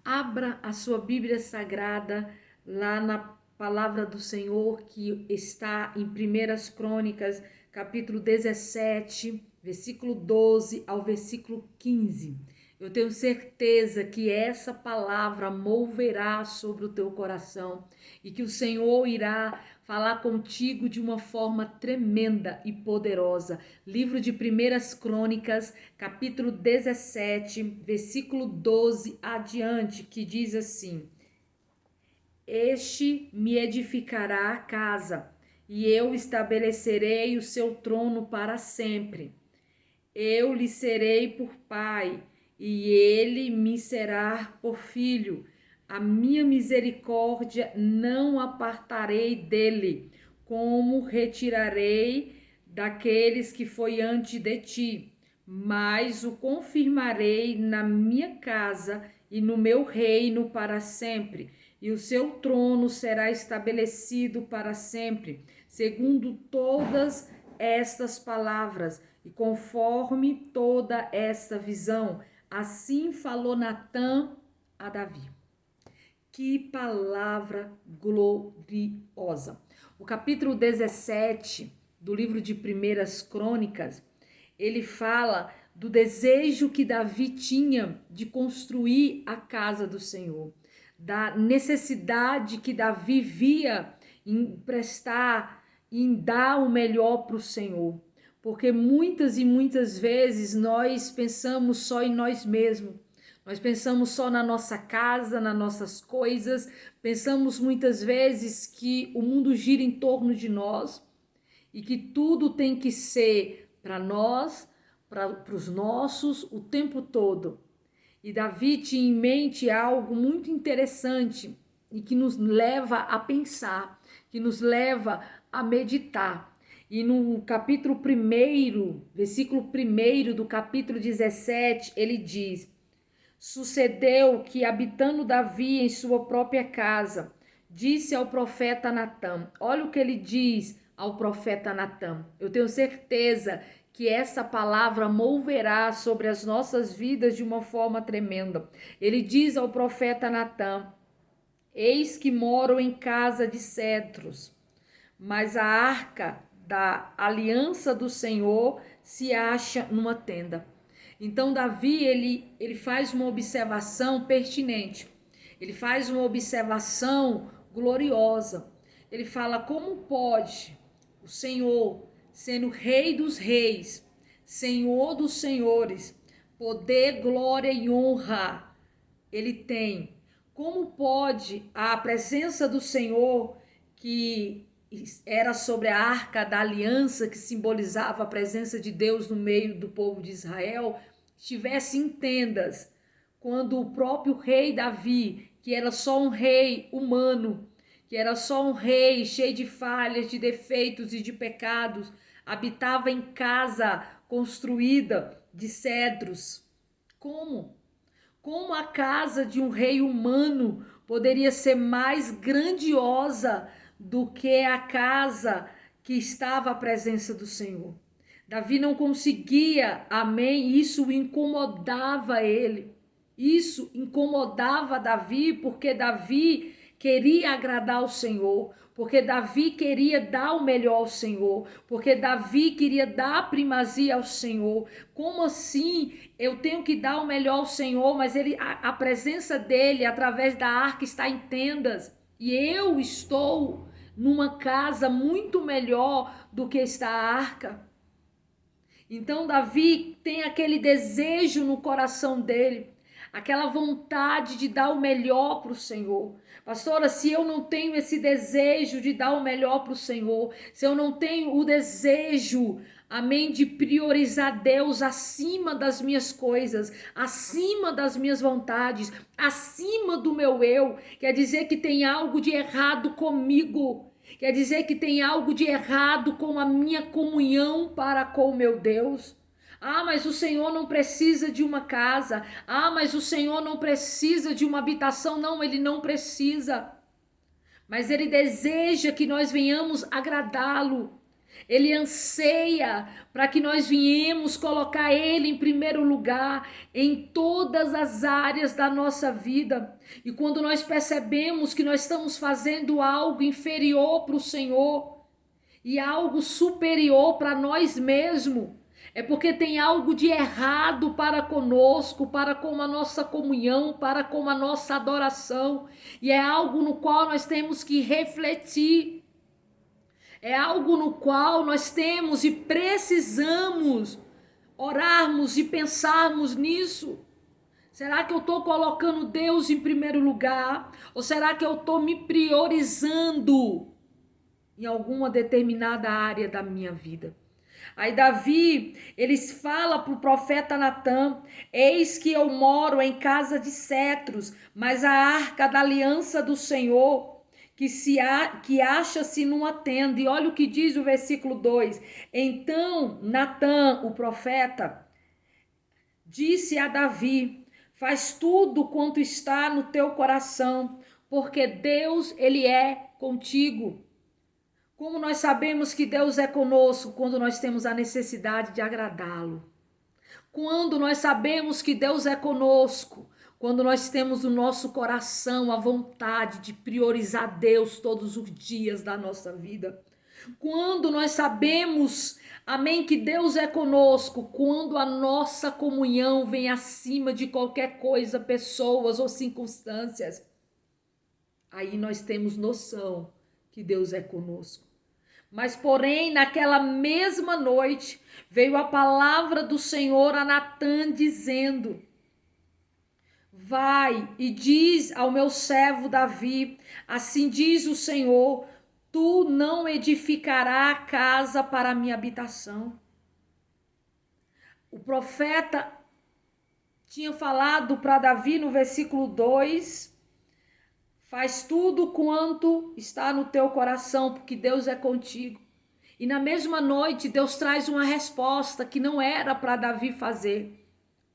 Abra a sua Bíblia Sagrada lá na palavra do Senhor que está em 1 Crônicas, capítulo 17, versículo 12 ao versículo 15. Eu tenho certeza que essa palavra moverá sobre o teu coração e que o Senhor irá falar contigo de uma forma tremenda e poderosa. Livro de 1 Crônicas, capítulo 17, versículo 12 adiante, que diz assim: Este me edificará a casa, e eu estabelecerei o seu trono para sempre. Eu lhe serei por pai, e ele me será por filho. A minha misericórdia não apartarei dele, como retirarei daqueles que foi antes de ti, mas o confirmarei na minha casa e no meu reino para sempre, e o seu trono será estabelecido para sempre, segundo todas estas palavras e conforme toda esta visão. Assim falou Natã a Davi. Que palavra gloriosa! O capítulo 17 do livro de 1 Crônicas, ele fala do desejo que Davi tinha de construir a casa do Senhor, da necessidade que Davi via em prestar, em dar o melhor para o Senhor. Porque muitas e muitas vezes nós pensamos só em nós mesmos. Nós pensamos só na nossa casa, nas nossas coisas. Pensamos muitas vezes que o mundo gira em torno de nós e que tudo tem que ser para nós, para os nossos, o tempo todo. E Davi tinha em mente algo muito interessante e que nos leva a pensar, que nos leva a meditar. E no capítulo 1, versículo 1 do capítulo 17, ele diz: Sucedeu que, habitando Davi em sua própria casa, disse ao profeta Natã. Olha o que ele diz ao profeta Natã. Eu tenho certeza que essa palavra moverá sobre as nossas vidas de uma forma tremenda. Ele diz ao profeta Natã: Eis que moro em casa de cedros, mas a arca da aliança do Senhor se acha numa tenda. Então Davi, ele faz uma observação pertinente. Ele faz uma observação gloriosa. Ele fala: como pode o Senhor, sendo Rei dos reis, Senhor dos senhores, poder, glória e honra ele tem? Como pode a presença do Senhor, que era sobre a arca da aliança, que simbolizava a presença de Deus no meio do povo de Israel, estivesse em tendas, quando o próprio rei Davi, que era só um rei humano, que era só um rei cheio de falhas, de defeitos e de pecados, habitava em casa construída de cedros? Como? Como a casa de um rei humano poderia ser mais grandiosa do que a casa que estava à presença do Senhor? Davi não conseguia, amém? Isso incomodava ele. Isso incomodava Davi, porque Davi queria agradar ao Senhor, porque Davi queria dar o melhor ao Senhor, porque Davi queria dar primazia ao Senhor. Como assim eu tenho que dar o melhor ao Senhor, mas a presença dele através da arca está em tendas e eu estou numa casa muito melhor do que está a arca? Então Davi tem aquele desejo no coração dele, aquela vontade de dar o melhor para o Senhor. Pastora, se eu não tenho esse desejo de dar o melhor para o Senhor, se eu não tenho o desejo, amém, de priorizar Deus acima das minhas coisas, acima das minhas vontades, acima do meu eu, quer dizer que tem algo de errado comigo. Quer dizer que tem algo de errado com a minha comunhão para com o meu Deus. Ah, mas o Senhor não precisa de uma casa. Ah, mas o Senhor não precisa de uma habitação. Não, Ele não precisa. Mas Ele deseja que nós venhamos agradá-lo. Ele anseia para que nós viemos colocar Ele em primeiro lugar em todas as áreas da nossa vida. E quando nós percebemos que nós estamos fazendo algo inferior para o Senhor e algo superior para nós mesmos, é porque tem algo de errado para conosco, para com a nossa comunhão, para com a nossa adoração. E é algo no qual nós temos que refletir. É algo no qual nós temos e precisamos orarmos e pensarmos nisso. Será que eu estou colocando Deus em primeiro lugar? Ou será que eu estou me priorizando em alguma determinada área da minha vida? Aí Davi, eles fala para o profeta Natã: eis que eu moro em casa de cetros, mas a arca da aliança do Senhor que acha-se numa tenda. E olha o que diz o versículo 2. Então Natã, o profeta, disse a Davi: faz tudo quanto está no teu coração, porque Deus, ele é contigo. Como nós sabemos que Deus é conosco? Quando nós temos a necessidade de agradá-lo. Quando nós sabemos que Deus é conosco? Quando nós temos no nosso coração a vontade de priorizar Deus todos os dias da nossa vida. Quando nós sabemos, amém, que Deus é conosco, quando a nossa comunhão vem acima de qualquer coisa, pessoas ou circunstâncias, aí nós temos noção que Deus é conosco. Mas, porém, naquela mesma noite, veio a palavra do Senhor a Natã dizendo: vai e diz ao meu servo Davi, assim diz o Senhor, tu não edificarás casa para a minha habitação. O profeta tinha falado para Davi no versículo 2, faz tudo quanto está no teu coração, porque Deus é contigo. E na mesma noite, Deus traz uma resposta que não era para Davi fazer.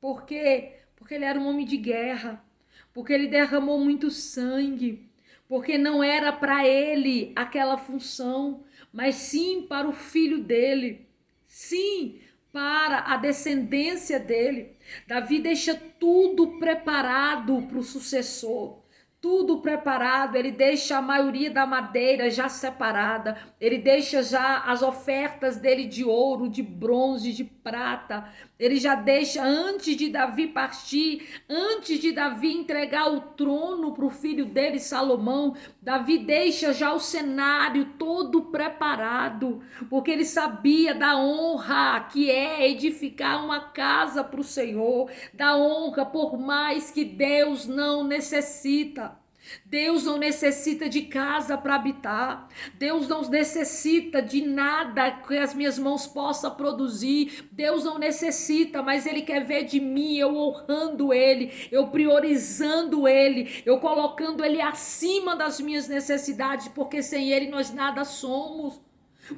Por quê? Porque ele era um homem de guerra. Porque ele derramou muito sangue. Porque não era para ele aquela função, mas sim para o filho dele. Sim, para a descendência dele. Davi deixa tudo preparado para o sucessor. Tudo preparado, ele deixa a maioria da madeira já separada, ele deixa já as ofertas dele de ouro, de bronze, de prata, ele já deixa antes de Davi partir, antes de Davi entregar o trono para o filho dele, Salomão, Davi deixa já o cenário todo preparado, porque ele sabia da honra que é edificar uma casa para o Senhor, da honra, por mais que Deus não necessita. Deus não necessita de casa para habitar. Deus não necessita de nada que as minhas mãos possam produzir. Deus não necessita, mas Ele quer ver de mim, eu honrando Ele, eu priorizando Ele, eu colocando Ele acima das minhas necessidades, porque sem Ele nós nada somos.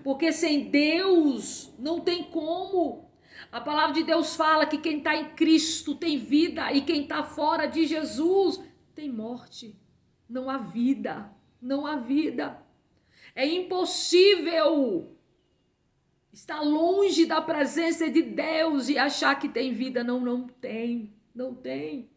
Porque sem Deus não tem como. A palavra de Deus fala que quem está em Cristo tem vida e quem está fora de Jesus tem morte. Não há vida, não há vida. É impossível estar longe da presença de Deus e achar que tem vida. Não, não tem, não tem.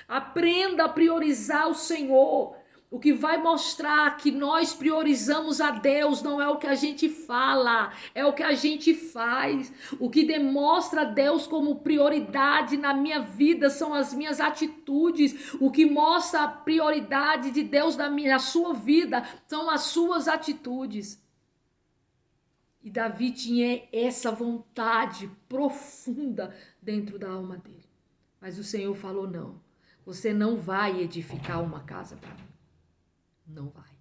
Aprenda a priorizar o Senhor. O que vai mostrar que nós priorizamos a Deus não é o que a gente fala, é o que a gente faz. O que demonstra Deus como prioridade na minha vida são as minhas atitudes. O que mostra a prioridade de Deus na sua vida são as suas atitudes. E Davi tinha essa vontade profunda dentro da alma dele. Mas o Senhor falou: não, você não vai edificar uma casa para mim. Não vai.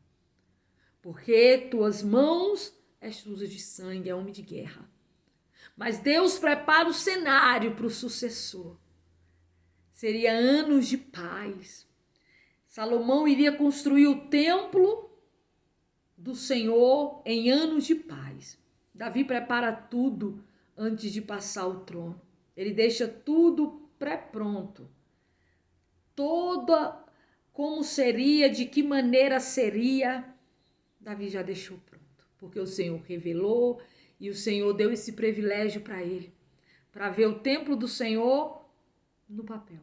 Porque tuas mãos é suja de sangue, é homem de guerra. Mas Deus prepara o cenário para o sucessor. Seria anos de paz. Salomão iria construir o templo do Senhor em anos de paz. Davi prepara tudo antes de passar o trono. Ele deixa tudo pré-pronto. Toda como seria, de que maneira seria, Davi já deixou pronto, porque o Senhor revelou E o Senhor deu esse privilégio para ele, para ver o templo do Senhor no papel.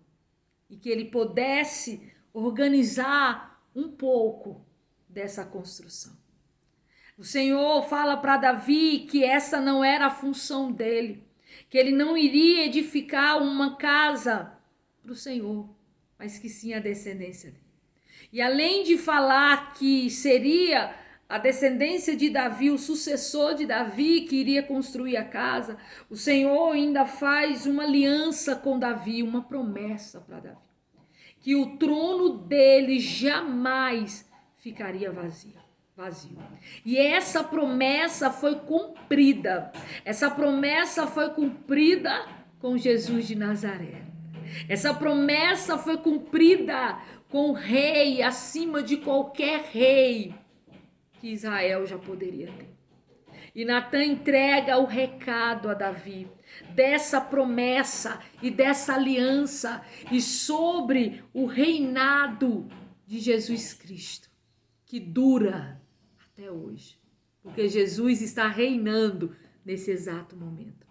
E que ele pudesse organizar um pouco dessa construção. O Senhor fala para Davi que essa não era a função dele, que ele não iria edificar uma casa para o Senhor, mas que sim a descendência dele. E além de falar que seria a descendência de Davi, o sucessor de Davi que iria construir a casa, o Senhor ainda faz uma aliança com Davi, uma promessa para Davi, que o trono dele jamais ficaria vazio. E essa promessa foi cumprida. Essa promessa foi cumprida com Jesus de Nazaré. Essa promessa foi cumprida com o rei acima de qualquer rei que Israel já poderia ter. E Natã entrega o recado a Davi dessa promessa e dessa aliança e sobre o reinado de Jesus Cristo, que dura até hoje, porque Jesus está reinando nesse exato momento.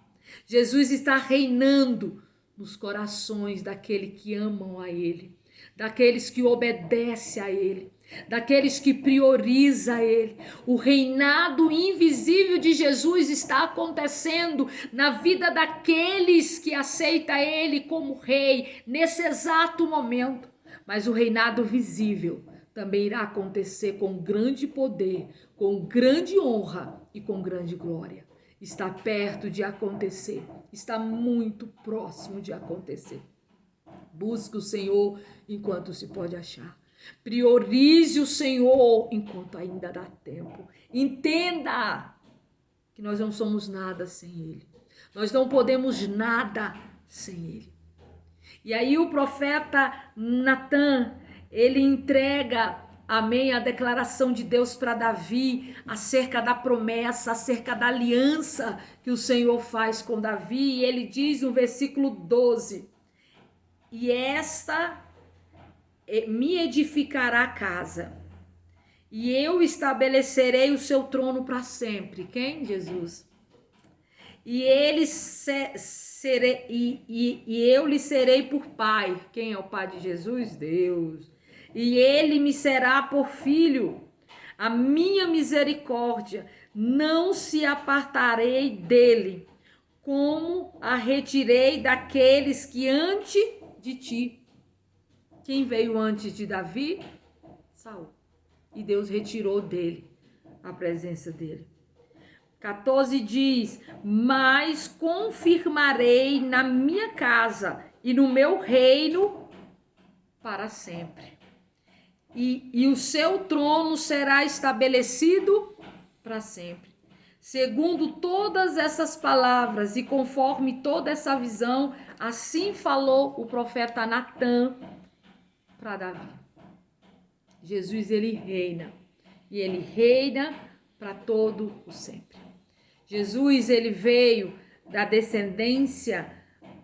Jesus está reinando nos corações daqueles que amam a Ele, daqueles que obedecem a Ele, daqueles que priorizam a Ele. O reinado invisível de Jesus está acontecendo na vida daqueles que aceitam Ele como Rei nesse exato momento. Mas o reinado visível também irá acontecer com grande poder, com grande honra e com grande glória. Está perto de acontecer, está muito próximo de acontecer. Busque o Senhor enquanto se pode achar. Priorize o Senhor enquanto ainda dá tempo. Entenda que nós não somos nada sem Ele. Nós não podemos nada sem Ele. E aí o profeta Natã, ele entrega, amém, a declaração de Deus para Davi acerca da promessa, acerca da aliança que o Senhor faz com Davi. E ele diz no versículo 12: e esta me edificará casa, e eu estabelecerei o seu trono para sempre. Quem? Jesus. E eu lhe serei por pai. Quem é o pai de Jesus? Deus. E ele me será por filho. A minha misericórdia não se apartarei dele, como a retirei daqueles que antes de ti. Quem veio antes de Davi? Saul. E Deus retirou dele a presença dele. 14 diz: mas confirmarei na minha casa e no meu reino para sempre. E o seu trono será estabelecido para sempre. Segundo todas essas palavras e conforme toda essa visão, assim falou o profeta Natã para Davi. Jesus, ele reina. E ele reina para todo o sempre. Jesus, ele veio da descendência,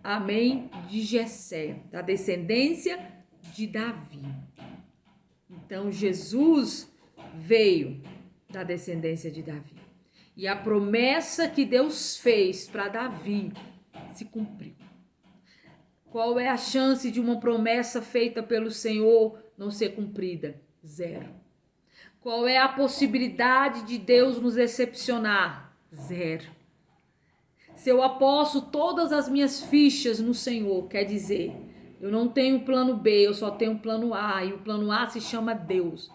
amém, de Jessé, da descendência de Davi. Então, Jesus veio da descendência de Davi. E a promessa que Deus fez para Davi se cumpriu. Qual é a chance de uma promessa feita pelo Senhor não ser cumprida? Zero. Qual é a possibilidade de Deus nos decepcionar? Zero. Se eu aposto todas as minhas fichas no Senhor, quer dizer, eu não tenho plano B, eu só tenho plano A, e o plano A se chama Deus.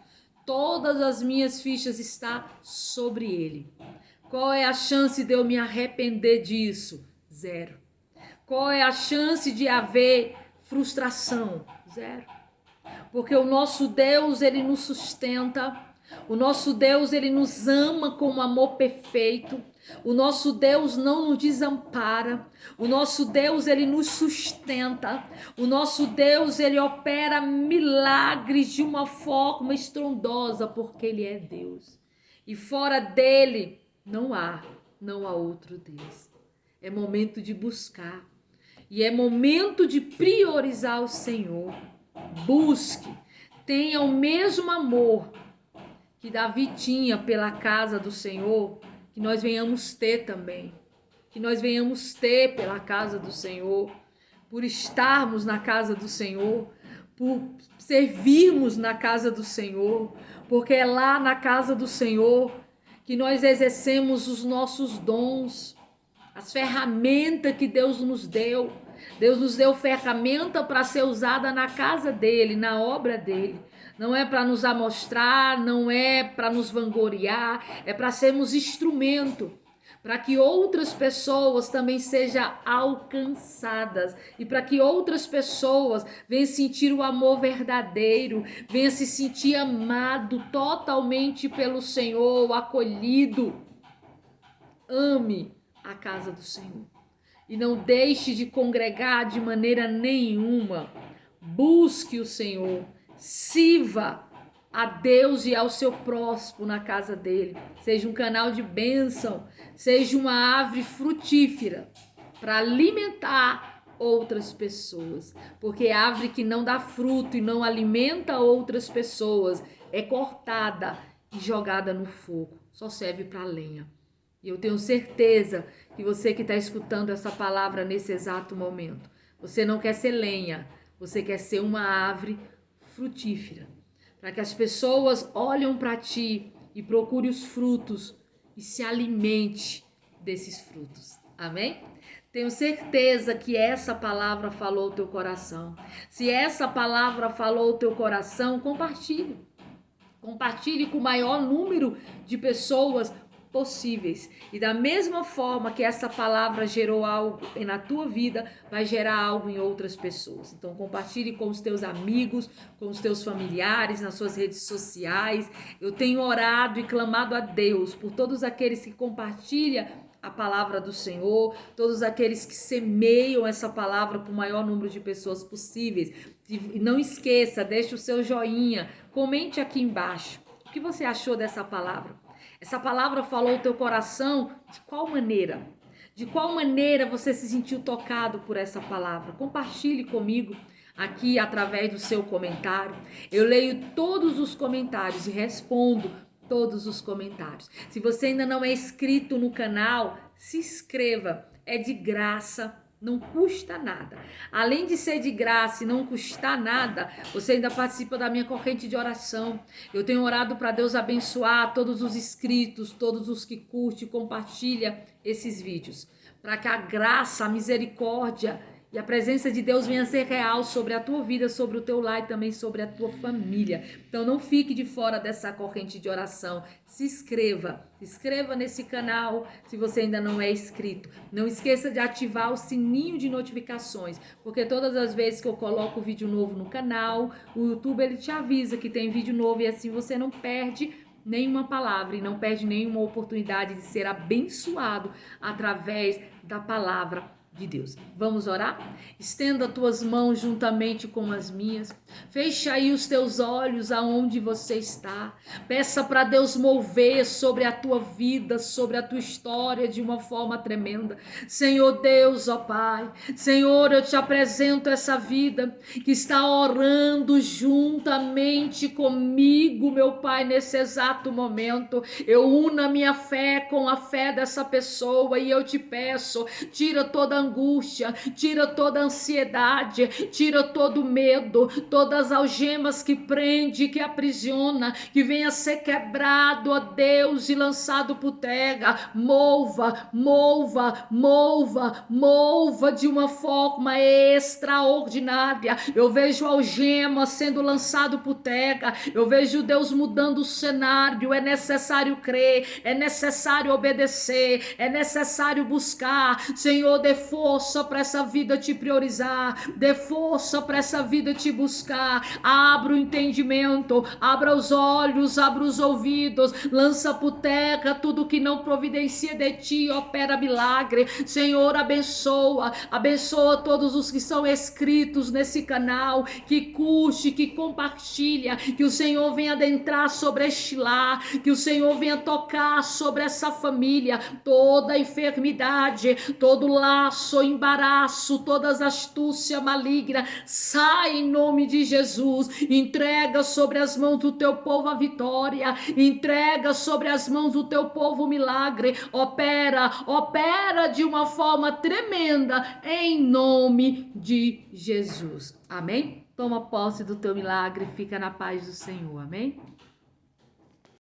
Todas as minhas fichas estão sobre Ele. Qual é a chance de eu me arrepender disso? Zero. Qual é a chance de haver frustração? Zero. Porque o nosso Deus, ele nos sustenta. O nosso Deus, ele nos ama com um amor perfeito. O nosso Deus não nos desampara. O nosso Deus, ele nos sustenta. O nosso Deus, ele opera milagres de uma forma estrondosa, porque ele é Deus. E fora dele não há outro Deus. É momento de buscar. E é momento de priorizar o Senhor. Busque. Tenha o mesmo amor que Davi tinha pela casa do Senhor, que nós venhamos ter também, que nós venhamos ter pela casa do Senhor, por estarmos na casa do Senhor, por servirmos na casa do Senhor, porque é lá na casa do Senhor que nós exercemos os nossos dons, as ferramentas que Deus nos deu. Deus nos deu ferramenta para ser usada na casa dele, na obra dele. Não é para nos amostrar, não é para nos vangloriar, é para sermos instrumento, para que outras pessoas também sejam alcançadas e para que outras pessoas venham sentir o amor verdadeiro, venham se sentir amado totalmente pelo Senhor, acolhido. Ame a casa do Senhor e não deixe de congregar de maneira nenhuma. Busque o Senhor, sirva a Deus e ao seu próximo na casa dele. Seja um canal de bênção, seja uma árvore frutífera para alimentar outras pessoas. Porque a árvore que não dá fruto e não alimenta outras pessoas é cortada e jogada no fogo. Só serve para lenha. E eu tenho certeza que você que está escutando essa palavra nesse exato momento, você não quer ser lenha, você quer ser uma árvore frutífera. Para que as pessoas olhem para ti e procurem os frutos e se alimente desses frutos. Amém? Tenho certeza que essa palavra falou o teu coração. Se essa palavra falou o teu coração, compartilhe. Compartilhe com o maior número de pessoas possíveis. E da mesma forma que essa palavra gerou algo na tua vida, vai gerar algo em outras pessoas. Então compartilhe com os teus amigos, com os teus familiares, nas suas redes sociais. Eu tenho orado e clamado a Deus por todos aqueles que compartilham a palavra do Senhor, todos aqueles que semeiam essa palavra para o maior número de pessoas possíveis. E não esqueça, deixe o seu joinha, comente aqui embaixo o que você achou dessa palavra. Essa palavra falou o teu coração de qual maneira? De qual maneira você se sentiu tocado por essa palavra? Compartilhe comigo aqui através do seu comentário. Eu leio todos os comentários e respondo todos os comentários. Se você ainda não é inscrito no canal, se inscreva. É de graça. Não custa nada. Além de ser de graça e não custar nada, você ainda participa da minha corrente de oração. Eu tenho orado para Deus abençoar todos os inscritos, todos os que curtem e compartilham esses vídeos. Para que a graça, a misericórdia e a presença de Deus venha a ser real sobre a tua vida, sobre o teu lar e também sobre a tua família. Então não fique de fora dessa corrente de oração. Se inscreva nesse canal se você ainda não é inscrito. Não esqueça de ativar o sininho de notificações, porque todas as vezes que eu coloco vídeo novo no canal, o YouTube ele te avisa que tem vídeo novo e assim você não perde nenhuma palavra e não perde nenhuma oportunidade de ser abençoado através da palavra de Deus. Vamos orar? Estenda tuas mãos juntamente com as minhas. Fecha aí os teus olhos aonde você está. Peça para Deus mover sobre a tua vida, sobre a tua história de uma forma tremenda. Senhor Deus, ó Pai. Senhor, eu te apresento essa vida que está orando juntamente comigo, meu Pai, nesse exato momento. Eu uno a minha fé com a fé dessa pessoa e eu te peço, tira toda angústia, tira toda ansiedade, tira todo medo, todas as algemas que prende, que aprisiona, que venha ser quebrado, ó Deus, e lançado por terra. Mova de uma forma extraordinária. Eu vejo algema sendo lançado por terra, eu vejo Deus mudando o cenário. É necessário crer, é necessário obedecer, é necessário buscar. Senhor, dê força para essa vida te priorizar, dê força para essa vida te buscar. Abra o entendimento, abra os olhos, abra os ouvidos, lança por terra tudo que não providencia de ti, opera milagre. Senhor, abençoa todos os que são inscritos nesse canal, que curte, que compartilha, que o Senhor venha adentrar sobre este lar, que o Senhor venha tocar sobre essa família, toda enfermidade, todo laço laço, embaraço, todas astúcia maligna, sai em nome de Jesus. Entrega sobre as mãos do teu povo a vitória, entrega sobre as mãos do teu povo o milagre. Opera de uma forma tremenda em nome de Jesus. Amém? Toma posse do teu milagre, fica na paz do Senhor. Amém?